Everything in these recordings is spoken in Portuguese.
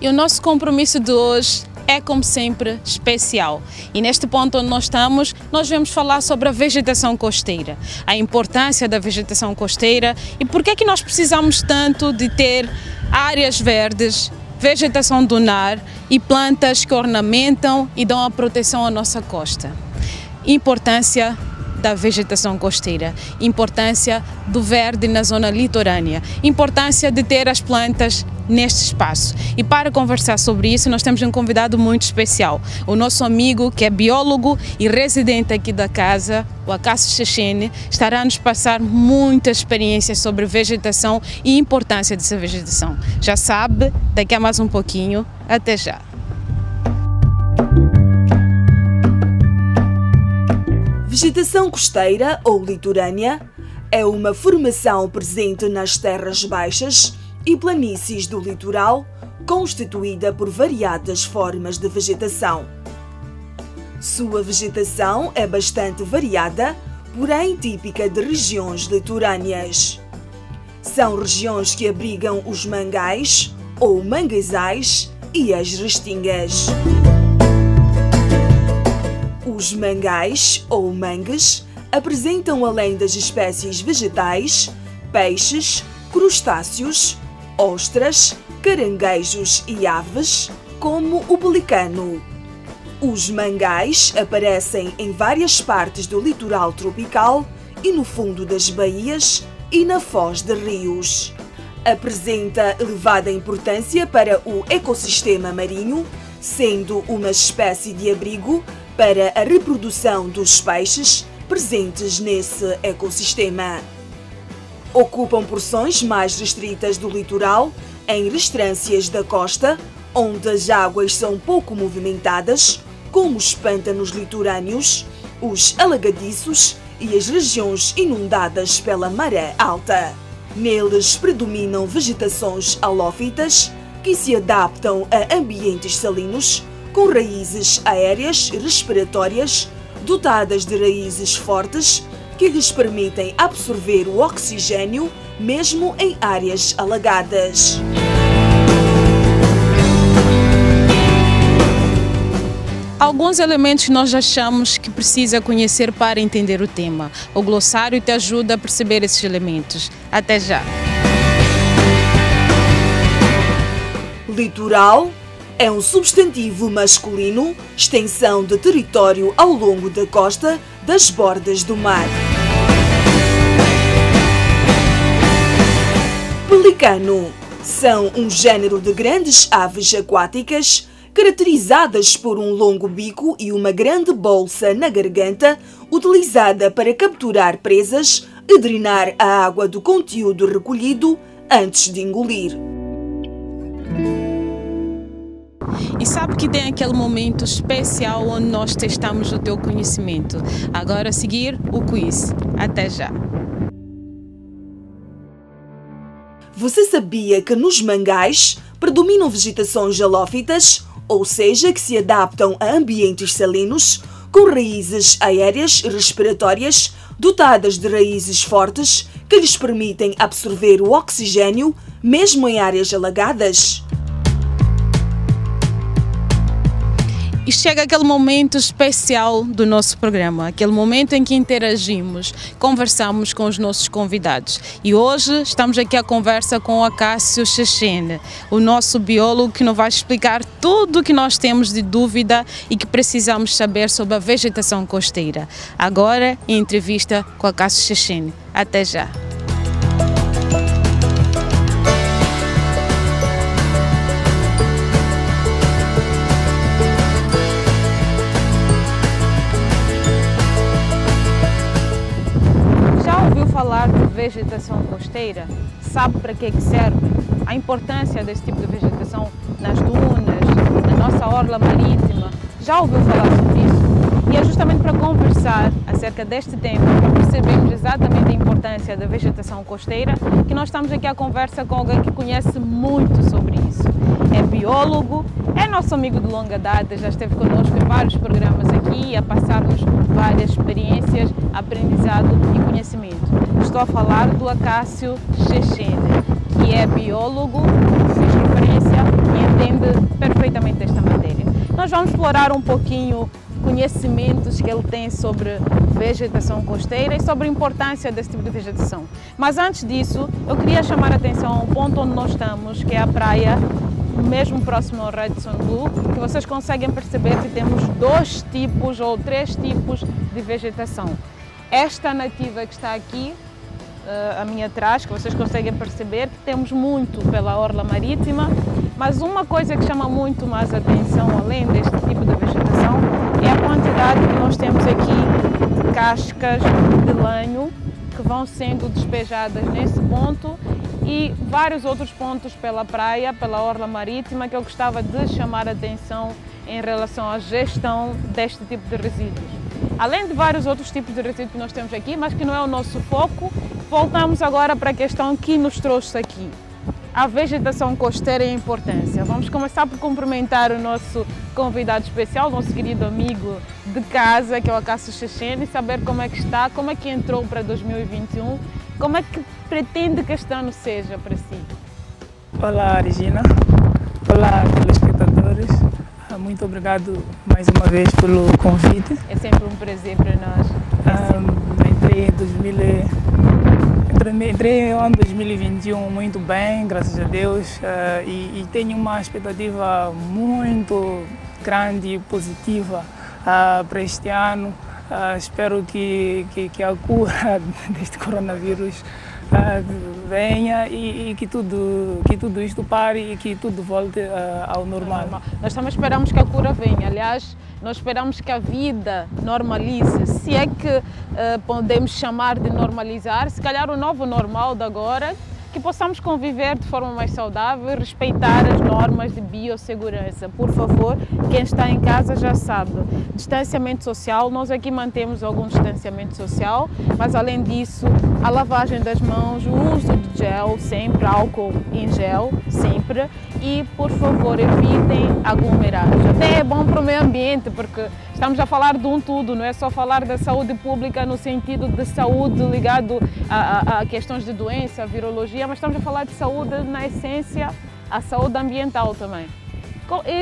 E o nosso compromisso de hoje é, como sempre, especial. E neste ponto onde nós estamos, nós vamos falar sobre a vegetação costeira, a importância da vegetação costeira e por que é que nós precisamos tanto de ter áreas verdes, vegetação dunar e plantas que ornamentam e dão a proteção à nossa costa. Importância da vegetação costeira, importância do verde na zona litorânea, importância de ter as plantas neste espaço. E para conversar sobre isso, nós temos um convidado muito especial, o nosso amigo que é biólogo e residente aqui da casa, o Acácio Chechene, estará a nos passar muitas experiências sobre vegetação e importância dessa vegetação. Já sabe, daqui a mais um pouquinho, até já. Vegetação costeira ou litorânea é uma formação presente nas terras baixas e planícies do litoral, constituída por variadas formas de vegetação. Sua vegetação é bastante variada, porém típica de regiões litorâneas. São regiões que abrigam os mangais ou manguezais e as restingas. Os mangais ou mangues apresentam, além das espécies vegetais, peixes, crustáceos, ostras, caranguejos e aves, como o pelicano. Os mangais aparecem em várias partes do litoral tropical e no fundo das baías e na foz de rios. Apresenta elevada importância para o ecossistema marinho, sendo uma espécie de abrigo para a reprodução dos peixes presentes nesse ecossistema. Ocupam porções mais restritas do litoral, em restrâncias da costa, onde as águas são pouco movimentadas, como os pântanos litorâneos, os alagadiços e as regiões inundadas pela maré alta. Neles predominam vegetações halófitas, que se adaptam a ambientes salinos, com raízes aéreas respiratórias, dotadas de raízes fortes, que lhes permitem absorver o oxigênio mesmo em áreas alagadas. Alguns elementos que nós achamos que precisa conhecer para entender o tema. O glossário te ajuda a perceber esses elementos. Até já! Litoral é um substantivo masculino, extensão de território ao longo da costa das bordas do mar. Pelicano são um género de grandes aves aquáticas caracterizadas por um longo bico e uma grande bolsa na garganta, utilizada para capturar presas e drenar a água do conteúdo recolhido antes de engolir. E sabe que tem aquele momento especial onde nós testamos o teu conhecimento. Agora a seguir, o quiz. Até já! Você sabia que nos mangais predominam vegetações halófitas, ou seja, que se adaptam a ambientes salinos, com raízes aéreas respiratórias, dotadas de raízes fortes, que lhes permitem absorver o oxigênio, mesmo em áreas alagadas? E chega aquele momento especial do nosso programa, aquele momento em que interagimos, conversamos com os nossos convidados. E hoje estamos aqui à conversa com o Acácio Chechene, o nosso biólogo que nos vai explicar tudo o que nós temos de dúvida e que precisamos saber sobre a vegetação costeira. Agora, em entrevista com o Acácio Chechene. Até já! Falar de vegetação costeira, sabe para que serve? A importância desse tipo de vegetação nas dunas, na nossa orla marítima. Já ouviu falar sobre isso? E é justamente para conversar acerca deste tema, para percebermos exatamente a importância da vegetação costeira, que nós estamos aqui à conversa com alguém que conhece muito sobre isso. É biólogo, é nosso amigo de longa data, já esteve connosco em vários programas aqui, a passar-nos várias experiências, aprendizado e conhecimento. Estou a falar do Acácio Chechene, que é biólogo, experiência e entende perfeitamente esta matéria. Nós vamos explorar um pouquinho conhecimentos que ele tem sobre vegetação costeira e sobre a importância desse tipo de vegetação. Mas antes disso, eu queria chamar a atenção a um ponto onde nós estamos, que é a praia, mesmo próximo ao Radisson Blu, que vocês conseguem perceber que temos 2 tipos ou 3 tipos de vegetação. Esta nativa que está aqui, a minha atrás, que vocês conseguem perceber que temos muito pela orla marítima, mas uma coisa que chama muito mais atenção, além deste tipo de vegetação, é a quantidade que nós temos aqui de cascas de lenho que vão sendo despejadas nesse ponto e vários outros pontos pela praia, pela orla marítima, que eu gostava de chamar a atenção em relação à gestão deste tipo de resíduos. Além de vários outros tipos de resíduos que nós temos aqui, mas que não é o nosso foco, voltamos agora para a questão que nos trouxe aqui. A vegetação costeira e a importância. Vamos começar por cumprimentar o nosso convidado especial, nosso querido amigo de casa, que é o Acácio Chechene, e saber como é que está, como é que entrou para 2021, como é que pretende que este ano seja para si. Olá, Regina. Olá, telespectadores. Muito obrigado mais uma vez pelo convite. É sempre um prazer para nós. Entrei no ano 2021 muito bem, graças a Deus, e tenho uma expectativa muito grande e positiva para este ano. Espero que a cura deste coronavírus venha e que tudo isto pare e que tudo volte ao normal. Nós também esperamos que a cura venha. Aliás, nós esperamos que a vida normalize. Se é que podemos chamar de normalizar, se calhar o novo normal de agora, que possamos conviver de forma mais saudável e respeitar as normas de biossegurança. Por favor, quem está em casa já sabe. Distanciamento social, nós aqui mantemos algum distanciamento social, mas além disso, a lavagem das mãos, o uso de gel, sempre álcool em gel, sempre. E, por favor, evitem aglomerados. Até é bom para o meio ambiente, porque estamos a falar de um tudo, não é só falar da saúde pública no sentido de saúde ligado a questões de doença, a virologia, mas estamos a falar de saúde na essência, a saúde ambiental também.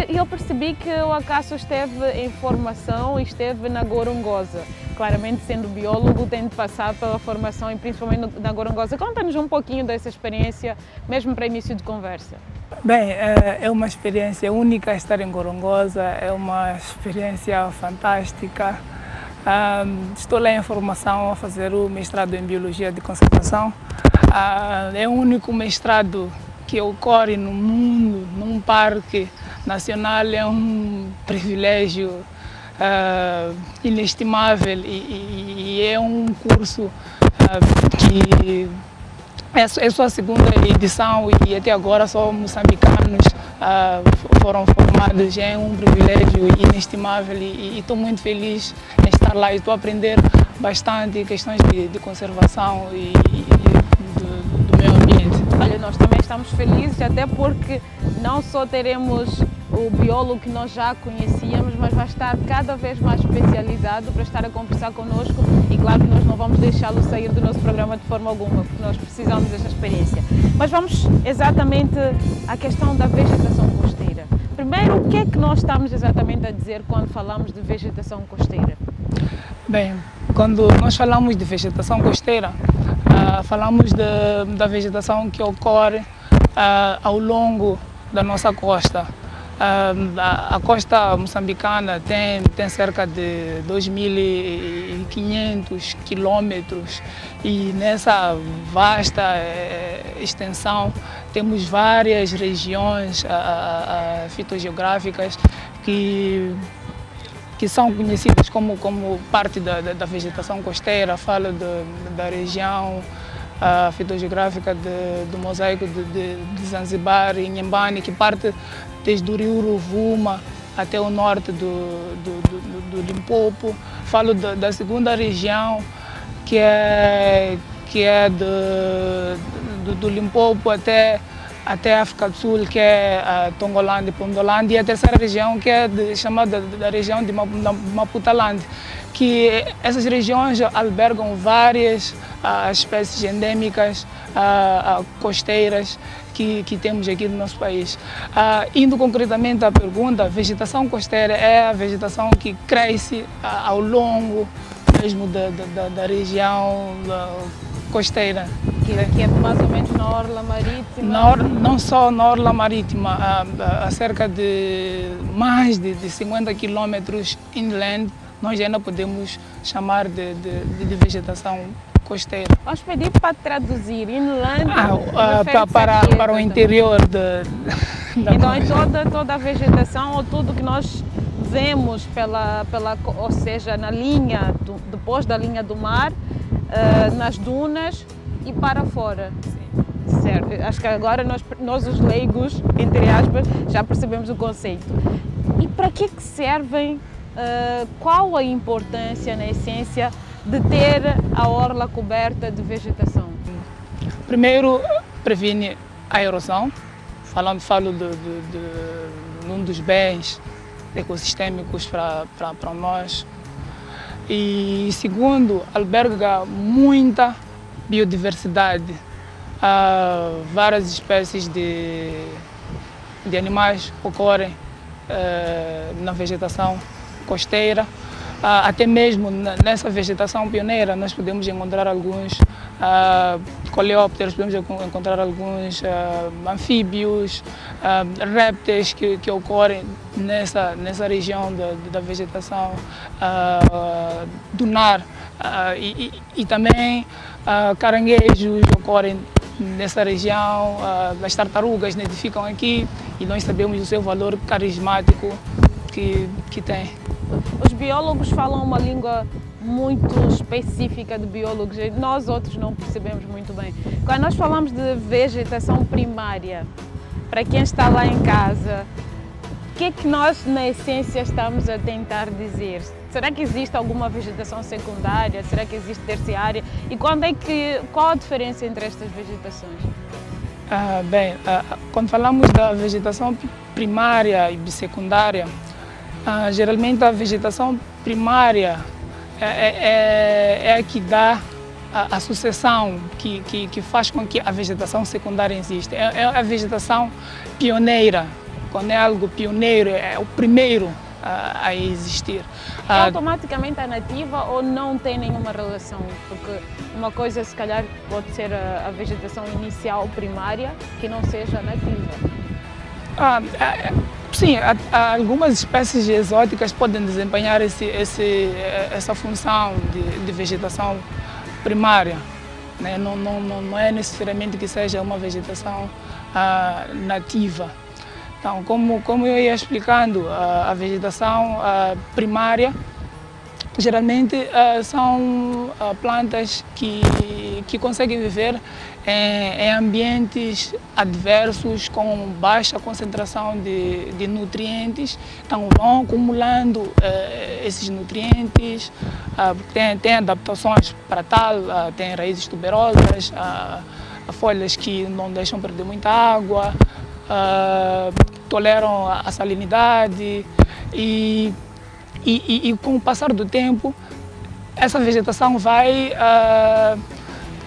E eu percebi que o Acácio esteve em formação e esteve na Gorongosa. Claramente, sendo biólogo, tem de passar pela formação e principalmente na Gorongosa. Conta-nos um pouquinho dessa experiência, mesmo para início de conversa. Bem, é uma experiência única estar em Gorongosa, é uma experiência fantástica. Estou lá em formação a fazer o mestrado em Biologia de Conservação. É o único mestrado que ocorre no mundo, num parque nacional, é um privilégio inestimável e é um curso que é sua segunda edição e até agora só moçambicanos foram formados. É um privilégio inestimável e estou muito feliz em estar lá e estou a aprender bastante questões de conservação e do meio ambiente. Olha, nós também estamos felizes, até porque não só teremos o biólogo que nós já conhecíamos, mas vai estar cada vez mais especializado para estar a conversar connosco e claro que nós não vamos deixá-lo sair do nosso programa de forma alguma, porque nós precisamos desta experiência. Mas vamos exatamente à questão da vegetação costeira. Primeiro, o que é que nós estamos exatamente a dizer quando falamos de vegetação costeira? Bem, quando nós falamos de vegetação costeira, falamos da vegetação que ocorre ao longo da nossa costa. A costa moçambicana tem cerca de 2.500 quilômetros e nessa vasta extensão temos várias regiões fitogeográficas que são conhecidas como parte da vegetação costeira. Falo da região fitogeográfica do mosaico de Zanzibar e Inhambane, que parte desde o rio Rovuma até o norte do Limpopo. Falo da segunda região, que é do Limpopo até a África do Sul, que é a Tongolândia e Pondolândia, e a terceira região, que é chamada da região de Maputalândia, que essas regiões albergam várias espécies endêmicas costeiras que temos aqui no nosso país. Indo concretamente à pergunta, a vegetação costeira é a vegetação que cresce ao longo mesmo da região costeira. Que é mais ou menos na orla marítima? Não só na orla marítima, a cerca de mais de 50 quilômetros inland, nós ainda podemos chamar de vegetação costeira. Vamos pedir para traduzir inland para o interior da então, é toda a vegetação ou tudo que nós vemos ou seja, na linha, depois da linha do mar, nas dunas e para fora. Sim. Certo. Acho que agora nós os leigos, entre aspas, já percebemos o conceito. E para que servem, qual a importância, na essência, de ter a orla coberta de vegetação? Primeiro, previne a erosão. Falo de um dos bens ecossistêmicos para nós. E segundo, alberga muita biodiversidade. Várias espécies de animais ocorrem na vegetação costeira. Até mesmo nessa vegetação pioneira nós podemos encontrar alguns coleópteros, podemos encontrar alguns anfíbios, répteis que ocorrem nessa região da vegetação dunar e também caranguejos ocorrem nessa região, as tartarugas nidificam aqui e nós sabemos o seu valor carismático que tem. Os biólogos falam uma língua muito específica de biólogos e nós outros não percebemos muito bem. Quando nós falamos de vegetação primária, para quem está lá em casa, o que é que nós, na essência, estamos a tentar dizer? Será que existe alguma vegetação secundária? Será que existe terciária? E qual a diferença entre estas vegetações? Quando falamos da vegetação primária e secundária, geralmente a vegetação primária é a que dá a sucessão que faz com que a vegetação secundária exista. É a vegetação pioneira. Quando é algo pioneiro, é o primeiro a existir. É automaticamente a nativa ou não tem nenhuma relação? Porque uma coisa, se calhar, pode ser a vegetação inicial primária, que não seja nativa. Sim, algumas espécies exóticas podem desempenhar essa função de vegetação primária. Né? Não é necessariamente que seja uma vegetação nativa. Então, como eu ia explicando, a vegetação primária geralmente são plantas que conseguem viver em ambientes adversos com baixa concentração de nutrientes, então vão acumulando esses nutrientes, tem adaptações para tal, tem raízes tuberosas, folhas que não deixam perder muita água, toleram a salinidade e com o passar do tempo essa vegetação vai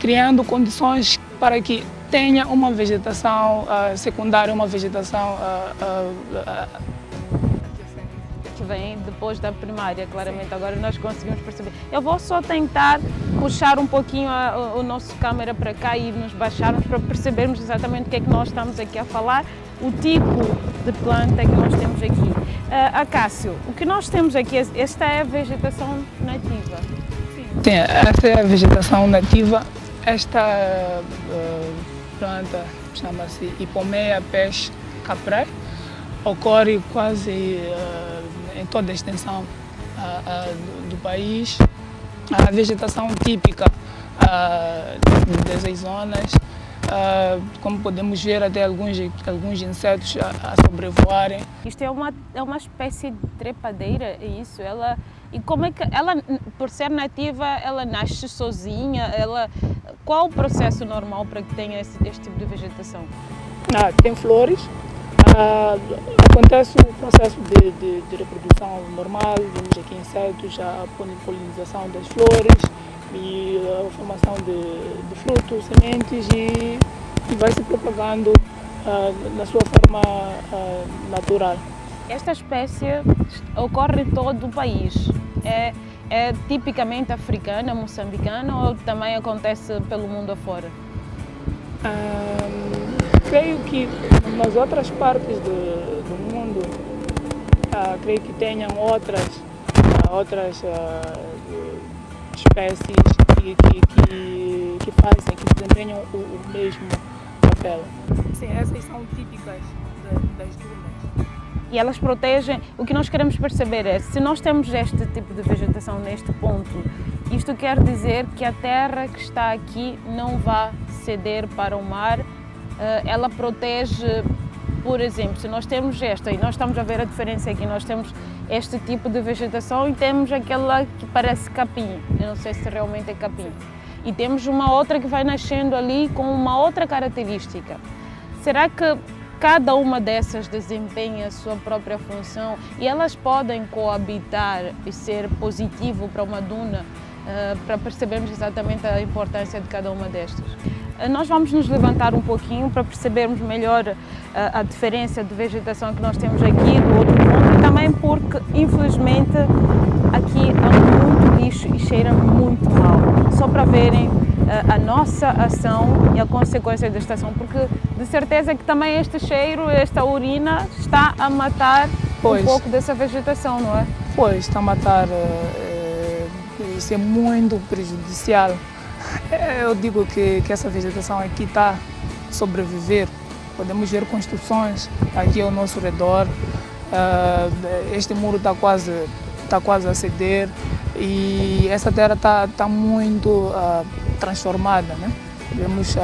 criando condições para que tenha uma vegetação secundária, uma vegetação que vem depois da primária, claramente. Agora nós conseguimos perceber. Eu vou só tentar puxar um pouquinho o nosso câmera para cá e nos baixarmos para percebermos exatamente o que é que nós estamos aqui a falar, o tipo de planta que nós temos aqui. Acácio, o que nós temos aqui, esta é a vegetação nativa? Sim, esta é a vegetação nativa. Esta planta chama-se Ipomoea pes caprae, ocorre quase em toda a extensão do país. A vegetação típica dessas zonas, como podemos ver até alguns insetos a sobrevoarem. Isto é uma espécie de trepadeira, é isso? E como é que ela, por ser nativa, ela nasce sozinha? Qual o processo normal para que tenha este tipo de vegetação? Tem flores, acontece o processo de reprodução normal, vemos aqui insetos, a polinização das flores e a formação de frutos, sementes e vai se propagando na sua forma natural. Esta espécie ocorre em todo o país. É tipicamente africana, moçambicana ou também acontece pelo mundo afora? Creio que nas outras partes do mundo, creio que tenham outras espécies que fazem, que desempenham o mesmo papel. Sim, essas são típicas das dunas. E elas protegem. O que nós queremos perceber é, se nós temos este tipo de vegetação neste ponto, isto quer dizer que a terra que está aqui não vai ceder para o mar. Ela protege, por exemplo, se nós temos esta, e nós estamos a ver a diferença aqui, nós temos este tipo de vegetação e temos aquela que parece capim, eu não sei se realmente é capim, e temos uma outra que vai nascendo ali com uma outra característica. Será que cada uma dessas desempenha a sua própria função e elas podem coabitar e ser positivo para uma duna, para percebermos exatamente a importância de cada uma destas? Nós vamos nos levantar um pouquinho para percebermos melhor a diferença de vegetação que nós temos aqui do outro ponto e também porque, infelizmente, aqui há muito lixo e cheira muito mal. Só para verem a nossa ação e a consequência desta ação, porque de certeza que também este cheiro, esta urina está a matar um pouco dessa vegetação, não é? Pois, está a matar, isso é muito prejudicial. Eu digo que essa vegetação aqui está a sobreviver. Podemos ver construções aqui ao nosso redor. Este muro está quase a ceder e essa terra está muito transformada, né? Vemos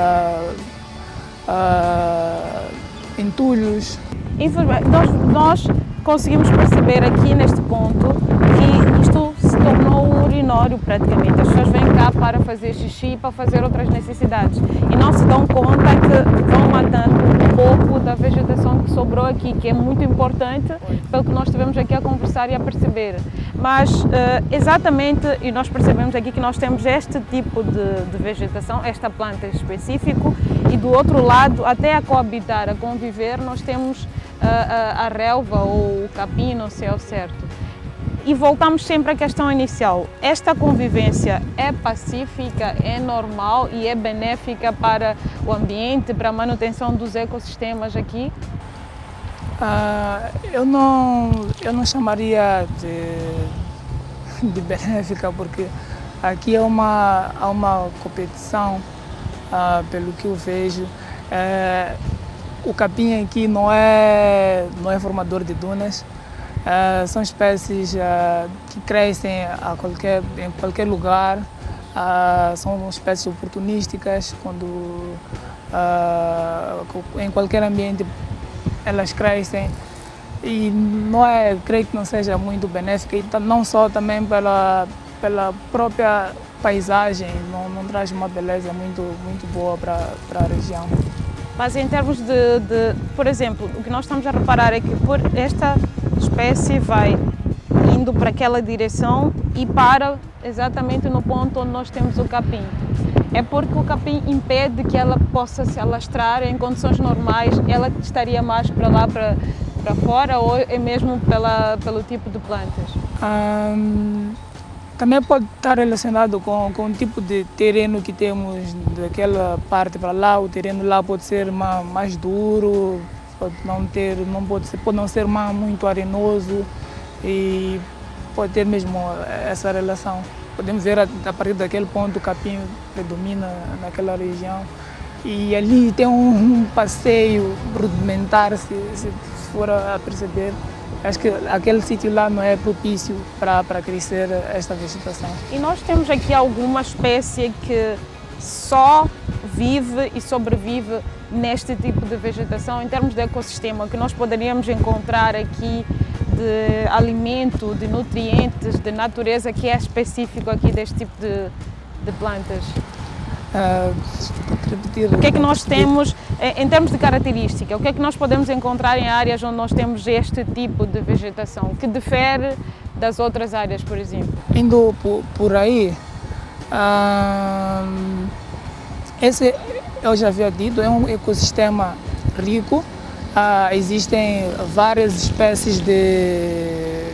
entulhos. Nós conseguimos perceber aqui neste ponto que isto se tornou um urinório praticamente. As pessoas vêm cá para fazer xixi, para fazer outras necessidades e não se dão conta que vão matando um pouco da vegetação que sobrou aqui, que é muito importante pelo que nós estivemos aqui a conversar e a perceber. Mas exatamente, e nós percebemos aqui que nós temos este tipo de vegetação, esta planta em específico, e do outro lado, até a coabitar, a conviver, nós temos a relva ou o capim, não sei ao certo. E voltamos sempre à questão inicial. Esta convivência é pacífica, é normal e é benéfica para o ambiente, para a manutenção dos ecossistemas aqui? Eu não chamaria de benéfica, porque aqui há uma competição, pelo que eu vejo. O capim aqui não é formador de dunas. São espécies que crescem em qualquer lugar, são espécies oportunísticas, em qualquer ambiente elas crescem e creio que não seja muito benéfica, e não só também pela própria paisagem, não traz uma beleza muito boa para a região. Mas em termos por exemplo, o que nós estamos a reparar é que esta espécie vai indo para aquela direção e para exatamente no ponto onde nós temos o capim. É porque o capim impede que ela possa se alastrar. Em condições normais ela estaria mais para lá, para fora, ou é mesmo pelo tipo de plantas? Também pode estar relacionado com o tipo de terreno que temos daquela parte para lá. O terreno lá pode ser mais duro, pode não ser muito arenoso, e pode ter mesmo essa relação. Podemos ver a partir daquele ponto o capim predomina naquela região, e ali tem um passeio rudimentar, se for a perceber. Acho que aquele sítio lá não é propício para crescer esta vegetação. E nós temos aqui alguma espécie que só vive e sobrevive neste tipo de vegetação, em termos de ecossistema, que nós poderíamos encontrar aqui de alimento, de nutrientes, de natureza, que é específico aqui deste tipo de plantas? O que é que nós temos em termos de característica? O que é que nós podemos encontrar em áreas onde nós temos este tipo de vegetação, que difere das outras áreas, por exemplo? Indo por aí, esse, eu já havia dito, é um ecossistema rico. Existem várias espécies de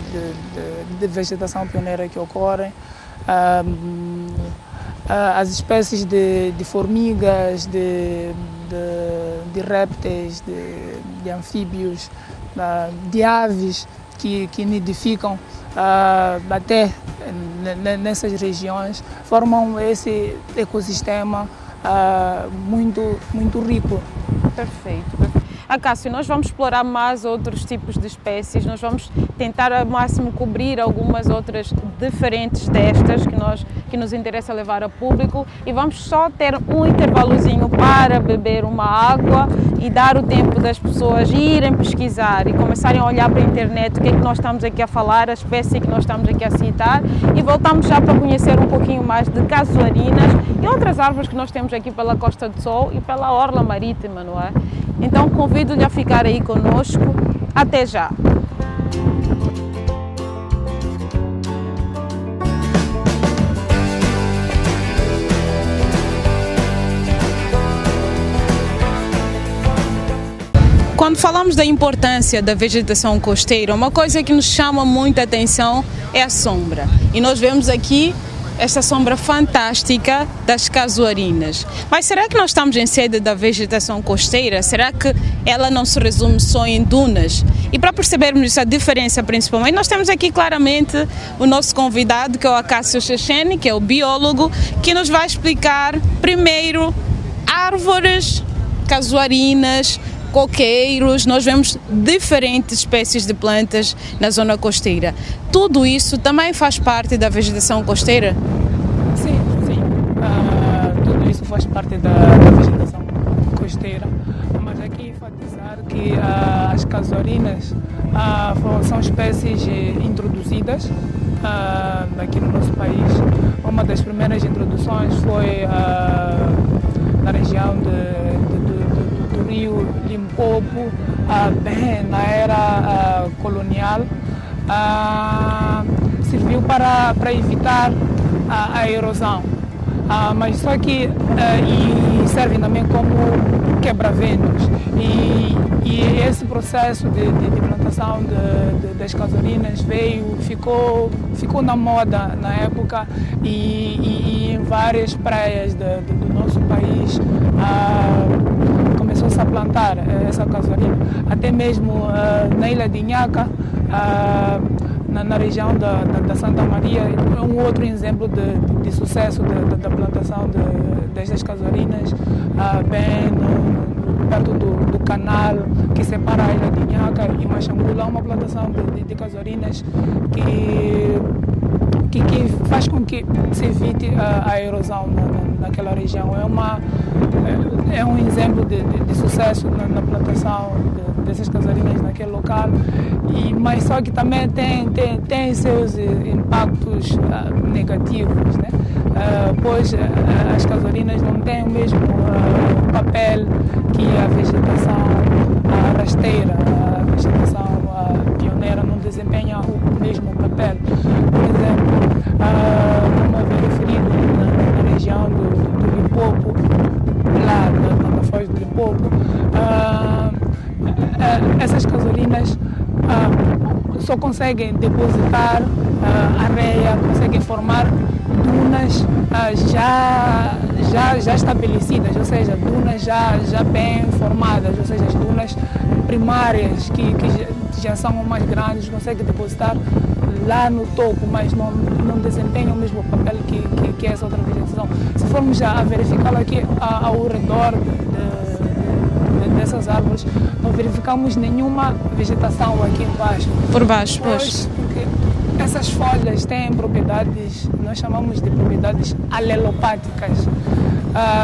vegetação pioneira que ocorrem. As espécies de formigas, de répteis, de anfíbios, de aves que nidificam até nessas regiões, formam esse ecossistema muito rico. Perfeito. Acácio, nós vamos explorar mais outros tipos de espécies, nós vamos tentar ao máximo cobrir algumas outras diferentes destas que nos interessa levar a público, e vamos só ter um intervalozinho para beber uma água e dar o tempo das pessoas irem pesquisar e começarem a olhar para a internet o que é que nós estamos aqui a falar, a espécie que nós estamos aqui a citar, e voltamos já para conhecer um pouquinho mais de casuarinas e outras árvores que nós temos aqui pela Costa do Sol e pela orla marítima, não é? Então convido-lhe a ficar aí conosco. Até já! Quando falamos da importância da vegetação costeira, uma coisa que nos chama muita atenção é a sombra. E nós vemos aqui esta sombra fantástica das casuarinas. Mas será que nós estamos em sede da vegetação costeira? Será que ela não se resume só em dunas? E para percebermos essa diferença principalmente, nós temos aqui claramente o nosso convidado, que é o Acácio Chechene, que é o biólogo, que nos vai explicar primeiro árvores, casuarinas, coqueiros. Nós vemos diferentes espécies de plantas na zona costeira. Tudo isso também faz parte da vegetação costeira? Sim. Tudo isso faz parte da vegetação costeira. Mas aqui enfatizar que as casuarinas são espécies introduzidas aqui no nosso país. Uma das primeiras introduções foi na região do rio Limpopo, bem na era colonial. Serviu para evitar a erosão, mas só que e serve também como quebra-ventos, e esse processo de plantação das casuarinas ficou na moda na época, e em várias praias do nosso país começou-se a plantar essa casuarina, até mesmo na ilha de Inhaca, na região da Santa Maria. É um outro exemplo de sucesso da plantação destas casuarinas, bem perto do canal que separa a ilha de Inhaca e Maxangula. Uma plantação de casuarinas que faz com que se evite a erosão naquela região. É um exemplo de sucesso na plantação dessas casuarinas naquele local, mas só que também tem seus impactos negativos, né? Pois as casuarinas não têm o mesmo papel que a vegetação rasteira. A vegetação pioneira não desempenha o mesmo papel. Por exemplo, como havia referido na região do Limpopo, lá na foz do Limpopo, essas casuarinas só conseguem depositar areia, conseguem formar dunas já estabelecidas, ou seja, dunas já bem formadas, ou seja, as dunas primárias que já são mais grandes, conseguem depositar lá no topo, mas não desempenham o mesmo papel que essa outra vegetação. Se formos a verificá-lo aqui ao redor dessas árvores, não verificamos nenhuma vegetação aqui embaixo. Por baixo, pois. Porque essas folhas têm propriedades, nós chamamos de propriedades alelopáticas.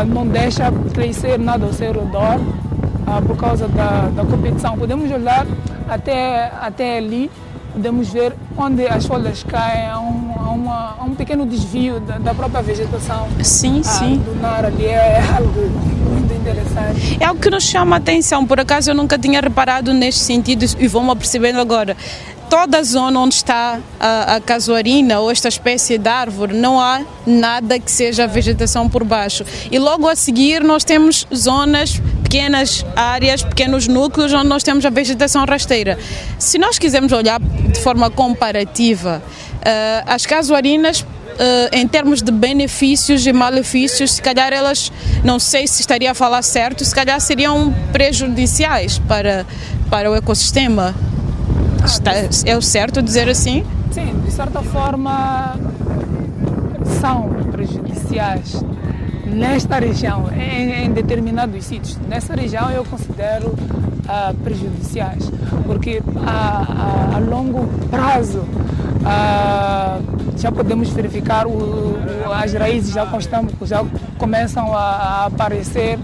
Não deixa crescer nada ao seu redor por causa da competição. Podemos olhar até ali, podemos ver onde as folhas caem, há um pequeno desvio da própria vegetação. Sim. Dunar ali é algo muito interessante. É algo que nos chama a atenção. Por acaso eu nunca tinha reparado neste sentido e vou-me apercebendo agora. toda a zona onde está a casuarina ou esta espécie de árvore não há nada que seja vegetação por baixo. E logo a seguir nós temos zonas, pequenas áreas, pequenos núcleos onde nós temos a vegetação rasteira. Se nós quisermos olhar de forma comparativa, as casuarinas, em termos de benefícios e malefícios, se calhar elas, não sei se estaria a falar certo, se calhar seriam prejudiciais para o ecossistema. É o certo dizer assim? Sim, de certa forma são prejudiciais nesta região, em determinados sítios. Nessa região eu considero prejudiciais, porque a longo prazo já podemos verificar as raízes já começam a aparecer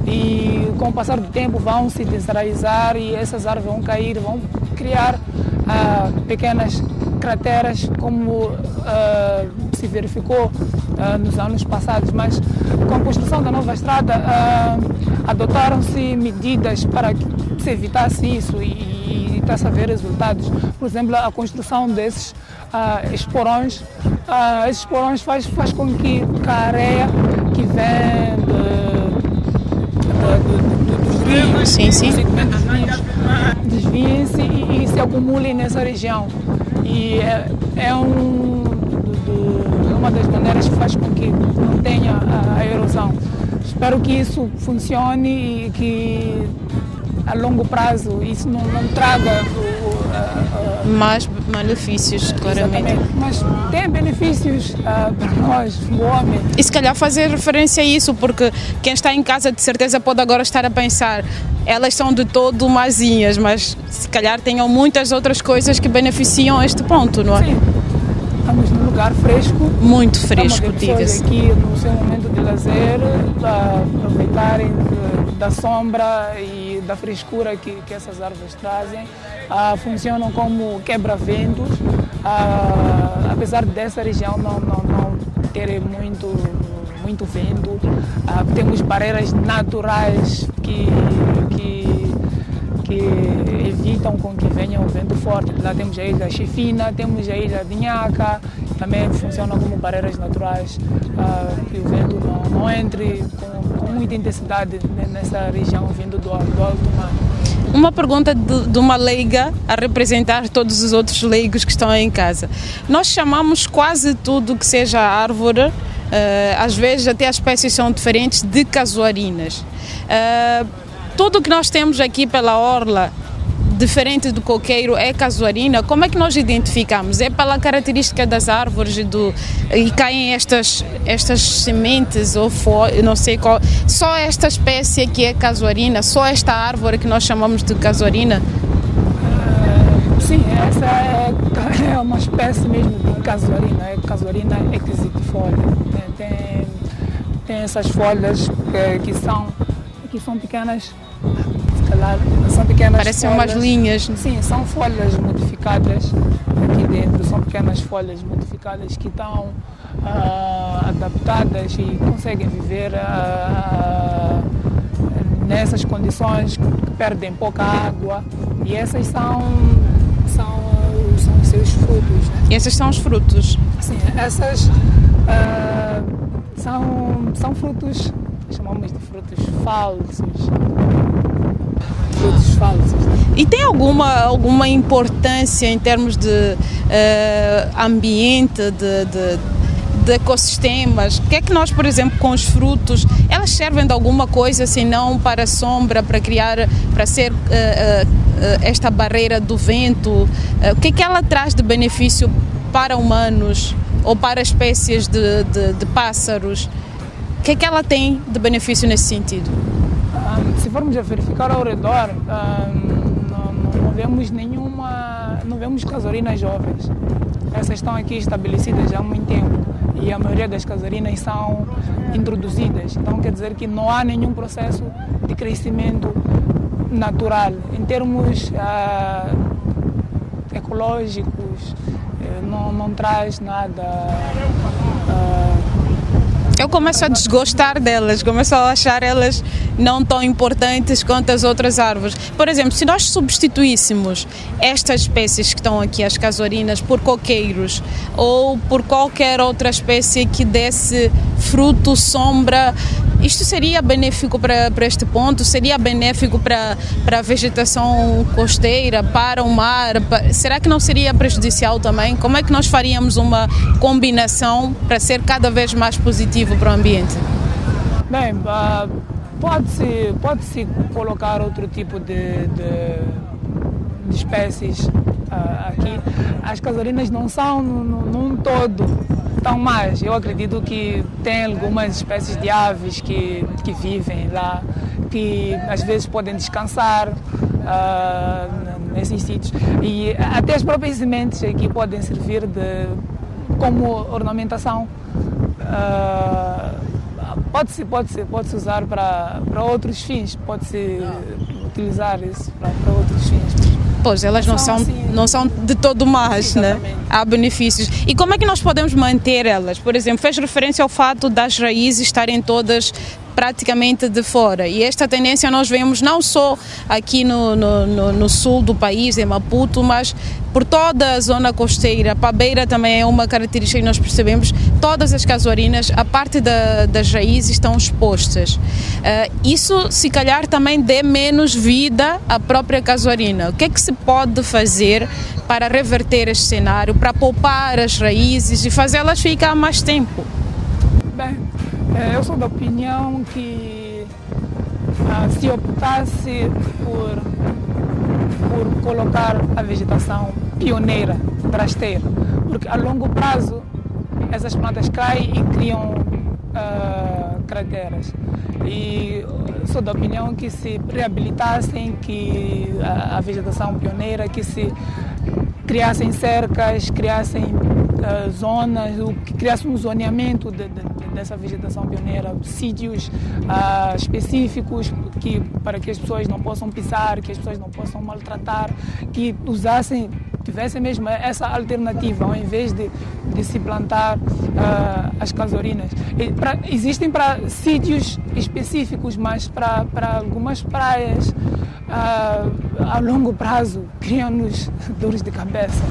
e com o passar do tempo vão se desraizar e essas árvores vão cair, vão criar pequenas crateras, como se verificou nos anos passados, mas com a construção da nova estrada adotaram-se medidas para que se evitasse isso e está-se a ver resultados. Por exemplo, a construção desses esporões, esses esporões faz com que a areia que vem dos rios, desviem-se e se acumulem nessa região. E é uma das maneiras que faz com que não tenha a erosão. Espero que isso funcione e que a longo prazo isso não traga mais malefícios, claramente. Exatamente. Mas tem benefícios para nós, o homem. E se calhar fazer referência a isso, porque quem está em casa de certeza pode agora estar a pensar, elas são de todo mazinhas, mas se calhar tenham muitas outras coisas que beneficiam este ponto, não é? Sim. Estamos num lugar fresco. Muito fresco, diga-se. Aqui no seu momento de lazer, aproveitarem da sombra e da frescura que essas árvores trazem. Funcionam como quebra-ventos, apesar dessa região não ter muito vento. Temos barreiras naturais que evitam com que venha um vento forte. Lá temos a ilha Chifina, temos a ilha de Nhaca, também funcionam como barreiras naturais, que o vento não entre com muita intensidade nessa região vindo do alto mar. Uma pergunta de uma leiga a representar todos os outros leigos que estão aí em casa. Nós chamamos quase tudo que seja árvore, às vezes até as espécies são diferentes, de casuarinas. Tudo o que nós temos aqui pela orla, diferente do coqueiro, é casuarina. Como é que nós identificamos? É pela característica das árvores e caem estas sementes ou não sei qual. Só esta espécie que é casuarina, só esta árvore que nós chamamos de casuarina? Sim, essa é uma espécie mesmo de casuarina, é casuarina exitifolia. Tem essas folhas que são pequenas. São pequenas parecem folhas, umas linhas. Sim, são folhas modificadas aqui dentro, são pequenas folhas modificadas que estão adaptadas e conseguem viver nessas condições, que perdem pouca água, e essas são os seus frutos. Né? E esses são os frutos? Sim, essas são frutos, chamamos de frutos falsos. Frutos falsos. E tem alguma importância em termos de ambiente, de ecossistemas? O que é que nós, por exemplo, com os frutos, elas servem de alguma coisa, se não para a sombra, para ser esta barreira do vento? O que é que ela traz de benefício para humanos ou para espécies de pássaros? O que é que ela tem de benefício nesse sentido? Se formos a verificar ao redor, não vemos casuarinas jovens. Essas estão aqui estabelecidas já há muito tempo e a maioria das casuarinas são introduzidas. Então quer dizer que não há nenhum processo de crescimento natural. Em termos ecológicos, não traz nada. Eu começo a desgostar delas, começo a achar elas não tão importantes quanto as outras árvores. Por exemplo, se nós substituíssemos estas espécies que estão aqui, as casuarinas, por coqueiros ou por qualquer outra espécie que desse fruto, sombra, isto seria benéfico para este ponto? Seria benéfico para a vegetação costeira, para o mar? Será que não seria prejudicial também? Como é que nós faríamos uma combinação para ser cada vez mais positivo para o ambiente? Bem, pode-se colocar outro tipo de espécies aqui. As casuarinas não são num todo tão más. Eu acredito que tem algumas espécies de aves que vivem lá, que às vezes podem descansar nesses sítios. E até as próprias sementes aqui podem servir como ornamentação. Pode-se usar para outros fins, pode-se utilizar isso para outros fins. Pois, elas não são de todo más, né? Há benefícios. E como é que nós podemos manter elas? Por exemplo, fez referência ao fato das raízes estarem todas praticamente de fora. E esta tendência nós vemos não só aqui no sul do país, em Maputo, mas por toda a zona costeira. Pabeira também é uma característica que nós percebemos. Todas as casuarinas, a parte das raízes estão expostas. Isso, se calhar, também dê menos vida à própria casuarina. O que é que se pode fazer para reverter este cenário, para poupar as raízes e fazê-las ficar mais tempo? Bem, eu sou da opinião que se optasse por colocar a vegetação pioneira, rasteira, porque a longo prazo essas plantas caem e criam crateras. E sou da opinião que se reabilitassem que a vegetação pioneira, que se criassem cercas, criassem zonas, que criasse um zoneamento dessa vegetação pioneira, sítios específicos para que as pessoas não possam pisar, que as pessoas não possam maltratar, que tivessem mesmo essa alternativa, ao invés de se plantar as casuarinas. Existem para sítios específicos, mas para algumas praias, a longo prazo, criam-nos dores de cabeça.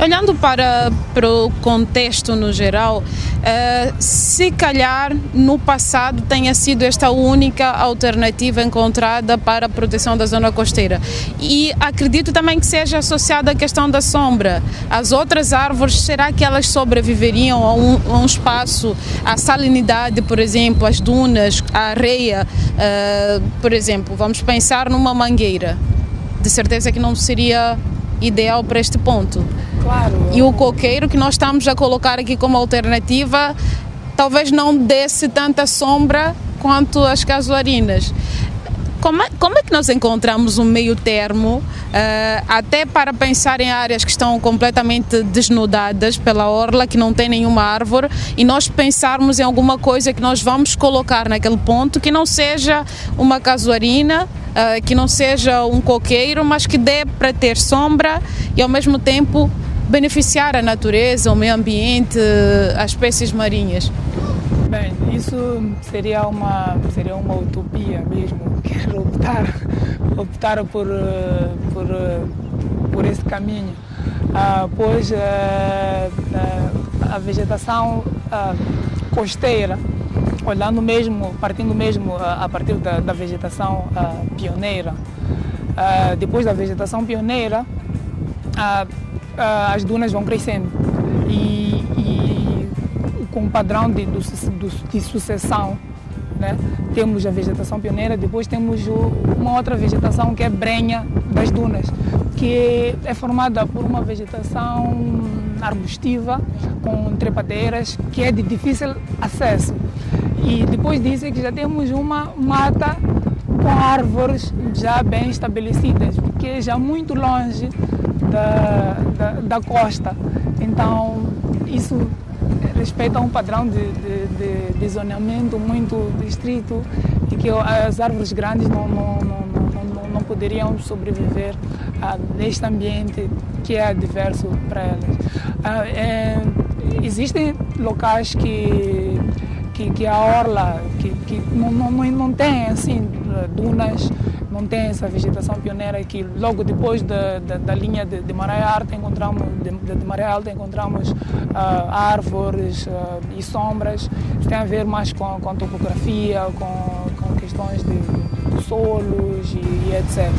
Olhando para o contexto no geral, se calhar no passado tenha sido esta a única alternativa encontrada para a proteção da zona costeira. E acredito também que seja associada à questão da sombra. As outras árvores, será que elas sobreviveriam a um espaço, à salinidade, por exemplo, as dunas, a areia? Por exemplo, vamos pensar numa mangueira. De certeza que não seria ideal para este ponto. Claro. E o coqueiro que nós estamos a colocar aqui como alternativa talvez não desse tanta sombra quanto as casuarinas. Como é que nós encontramos um meio termo, até para pensar em áreas que estão completamente desnudadas pela orla, que não tem nenhuma árvore, e nós pensarmos em alguma coisa que nós vamos colocar naquele ponto que não seja uma casuarina, que não seja um coqueiro, mas que dê para ter sombra e ao mesmo tempo beneficiar a natureza, o meio ambiente, as espécies marinhas? Bem, isso seria uma utopia mesmo, quero optar por esse caminho, pois a vegetação costeira, partindo mesmo a partir da vegetação pioneira, depois da vegetação pioneira, as dunas vão crescendo e com um padrão de sucessão, né? Temos a vegetação pioneira, depois temos uma outra vegetação que é brenha das dunas, que é formada por uma vegetação arbustiva com trepadeiras, que é de difícil acesso. E depois disso é que já temos uma mata com árvores já bem estabelecidas, que é já muito longe da costa. Então, isso respeita um padrão de zoneamento muito estrito e que as árvores grandes não poderiam sobreviver neste ambiente que é adverso para elas. Existem locais que a orla, que não tem assim dunas, não tem essa vegetação pioneira que logo depois da linha de Maré Alta encontramos, de Maré Alta encontramos árvores e sombras. Isso tem a ver mais com topografia, com questões de solos e etc.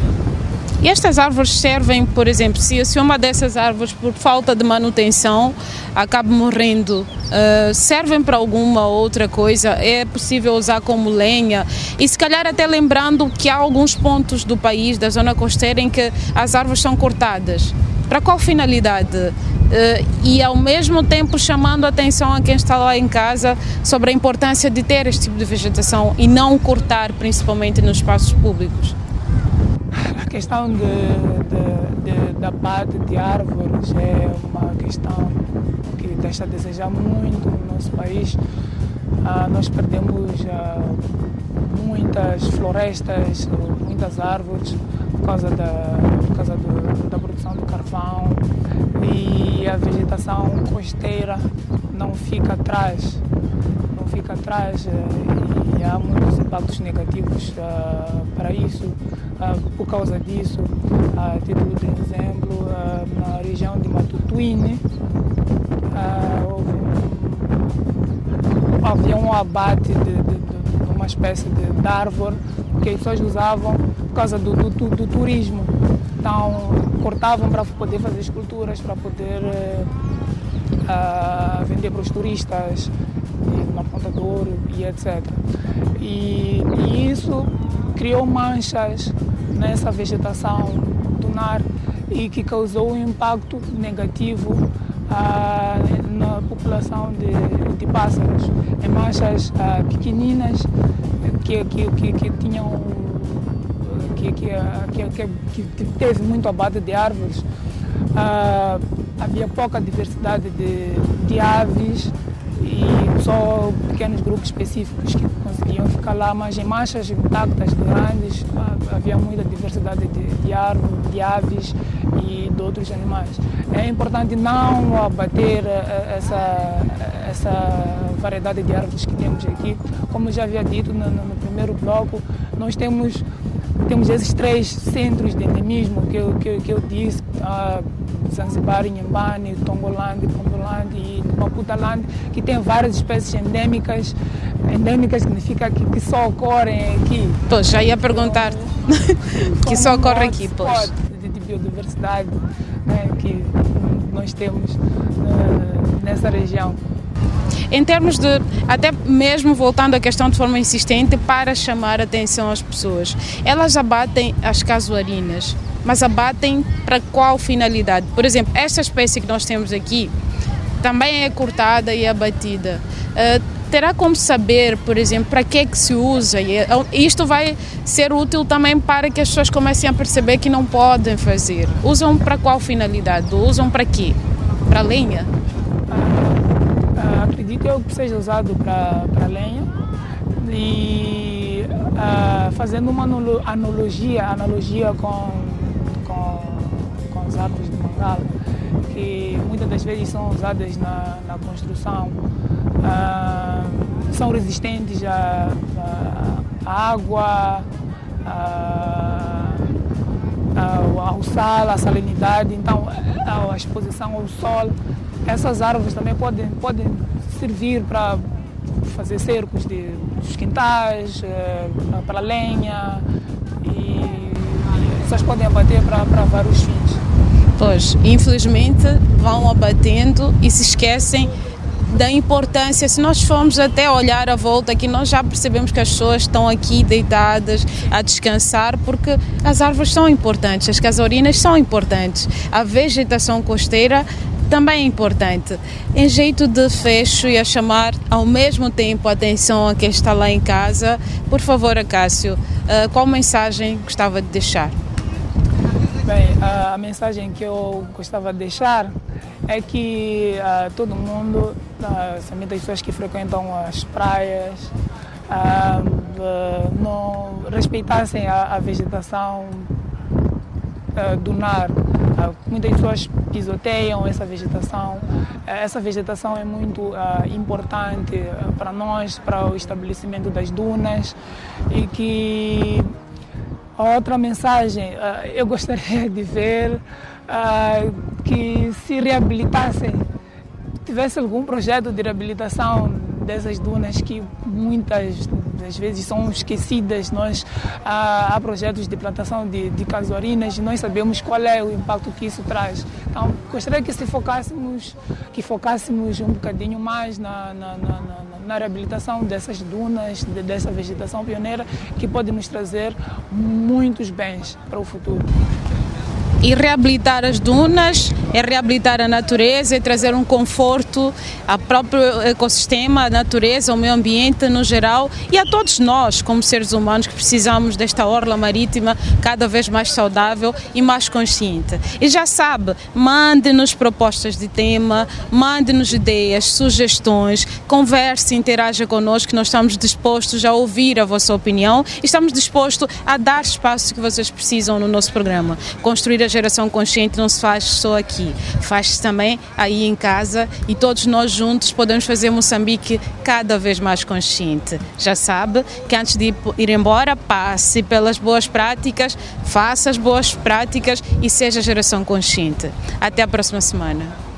E estas árvores servem, por exemplo, se uma dessas árvores, por falta de manutenção, acaba morrendo, servem para alguma outra coisa? É possível usar como lenha? E se calhar até lembrando que há alguns pontos do país, da zona costeira, em que as árvores são cortadas. Para qual finalidade? E ao mesmo tempo chamando a atenção a quem está lá em casa sobre a importância de ter este tipo de vegetação e não cortar, principalmente nos espaços públicos. A questão da abate de árvores é uma questão que deixa a desejar muito no nosso país. Nós perdemos muitas florestas, muitas árvores por causa da produção do carvão, e a vegetação costeira não fica atrás. E há muitos impactos negativos para isso. Por causa disso, a título de exemplo, na região de Matutuine, havia um abate de uma espécie de árvore que as pessoas usavam por causa do turismo. Então, cortavam para poder fazer esculturas, para poder vender para os turistas na Ponta do Ouro e etc. E isso criou manchas nessa vegetação dunar e que causou um impacto negativo na população de pássaros. Em manchas pequeninas que tinham que teve muito abate de árvores. Havia pouca diversidade de aves e só pequenos grupos específicos que conseguiam ficar lá, mas em manchas intactas grandes havia muita diversidade de árvores, de aves e de outros animais. É importante não abater essa variedade de árvores que temos aqui. Como já havia dito no primeiro bloco, nós temos esses 3 centros de endemismo que eu disse, Zanzibar, Inhambane, Tongolande, Pondolande e Maputaland, que tem várias espécies endêmicas. Endêmicas significa que só ocorrem aqui. Pois, já ia perguntar que só ocorre aqui, pois. De biodiversidade, né, que nós temos nessa região. Em termos de, até mesmo voltando à questão de forma insistente, para chamar a atenção às pessoas, elas abatem as casuarinas, mas abatem para qual finalidade? Por exemplo, esta espécie que nós temos aqui também é cortada e abatida. Terá como saber, por exemplo, para que é que se usa? E isto vai ser útil também para que as pessoas comecem a perceber que não podem fazer. Usam para qual finalidade? Usam para quê? Para lenha? Acredito eu que seja usado para lenha e fazendo uma analogia com as árvores de mangala, que muitas das vezes são usadas na construção, são resistentes à água, ao sal, à salinidade, então à exposição ao sol. Essas árvores também podem servir para fazer cercos dos quintais, para lenha, e as pessoas podem abater para vários fins. Pois, infelizmente vão abatendo e se esquecem da importância. Se nós formos até olhar à volta aqui, nós já percebemos que as pessoas estão aqui deitadas a descansar, porque as árvores são importantes, as casuarinas são importantes, a vegetação costeira também é importante. Em jeito de fecho e a chamar ao mesmo tempo a atenção a quem está lá em casa, por favor, Acácio, qual mensagem gostava de deixar? Bem, a mensagem que eu gostava de deixar é que todo mundo, somente as pessoas que frequentam as praias, não respeitassem a vegetação dunar, Muitas pessoas pisoteiam essa vegetação. Essa vegetação é muito importante para nós, para o estabelecimento das dunas. E que a outra mensagem eu gostaria de ver que se reabilitassem, tivesse algum projeto de reabilitação dessas dunas que muitas das vezes são esquecidas. Há projetos de plantação de casuarinas e nós sabemos qual é o impacto que isso traz. Então, gostaria que focássemos um bocadinho mais na reabilitação dessas dunas, dessa vegetação pioneira, que pode nos trazer muitos bens para o futuro. E reabilitar as dunas é reabilitar a natureza e trazer um conforto ao próprio ecossistema, à natureza, ao meio ambiente no geral e a todos nós, como seres humanos, que precisamos desta orla marítima cada vez mais saudável e mais consciente. E já sabe, mande-nos propostas de tema, mande-nos ideias, sugestões, converse, interaja connosco, que nós estamos dispostos a ouvir a vossa opinião e estamos dispostos a dar espaço que vocês precisam no nosso programa. Construir a geração consciente não se faz só aqui, faz-se também aí em casa e todos nós juntos podemos fazer Moçambique cada vez mais consciente. Já sabe que antes de ir embora, passe pelas boas práticas, faça as boas práticas e seja geração consciente. Até a próxima semana.